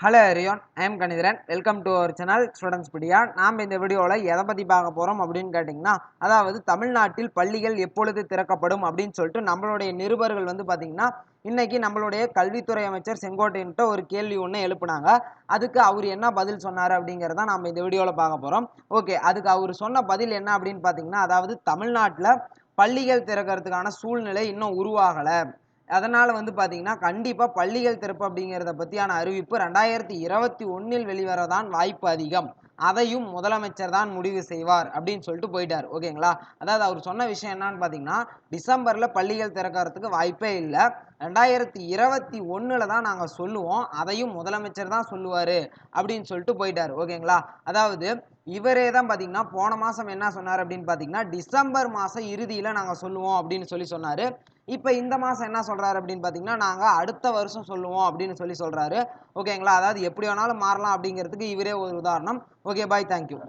Hello everyone, I'm Kanitharan. Welcome to our channel Students Pedia. நாம் இந்த வீடியோவில் எதை பற்றி பார்க்க போகிறோம் அப்படின்னு கேட்டிங்கன்னா, அதாவது தமிழ்நாட்டில் பள்ளிகள் எப்பொழுது திறக்கப்படும் அப்படின்னு சொல்லிட்டு நம்மளுடைய நிருபர்கள் பார்த்தீங்கன்னா இன்னைக்கு நம்மளுடைய கல்வித்துறை அமைச்சர் செங்கோட்டையன்ட்ட ஒரு கேள்வி ஒன்று எழுப்புனாங்க. அதுக்கு அவர் என்ன பதில் சொன்னார் அப்படிங்கிறத நம்ம இந்த வீடியோவில் பார்க்க போகிறோம். ஓகே, அதுக்கு அவர் சொன்ன பதில் என்ன அப்படின்னு பார்த்தீங்கன்னா, அதாவது தமிழ்நாட்டில் பள்ளிகள் திறக்கிறதுக்கான சூழ்நிலை இன்னும் உருவாகலை. அதனால பார்த்தீங்கன்னா கண்டிப்பா பள்ளிகள் திறப்பு அப்படிங்கிறத பத்தியான அறிவிப்பு 2021 வெளிவரதான் வாய்ப்பு அதிகம். அதையும் முதலமைச்சர் தான் முடிவு செய்வார் அப்படின்னு சொல்லிட்டு போயிட்டார். ஓகேங்களா? அதாவது அவர் சொன்ன விஷயம் என்னன்னு பார்த்தீங்கன்னா, டிசம்பர்ல பள்ளிகள் திறக்கிறதுக்கு வாய்ப்பே இல்லை, 2021 தான் நாங்கள் சொல்லுவோம், அதையும் முதலமைச்சர் தான் சொல்லுவார் அப்படின்னு சொல்லிட்டு போயிட்டார். ஓகேங்களா? அதாவது இவரே தான் பார்த்தீங்கன்னா போன மாதம் என்ன சொன்னார் அப்படின்னு பார்த்தீங்கன்னா, டிசம்பர் மாதம் இறுதியில் நாங்கள் சொல்லுவோம் அப்படின்னு சொன்னார். இப்போ இந்த மாதம் என்ன சொல்கிறாரு அப்படின்னு பார்த்தீங்கன்னா, நாங்கள் அடுத்த வருஷம் சொல்லுவோம் அப்படின்னு சொல்கிறாரு. ஓகேங்களா? அதாவது எப்படி வேணாலும் மாறலாம் அப்படிங்கிறதுக்கு இவரே ஒரு உதாரணம். ஓகே, பாய், தேங்க்யூ.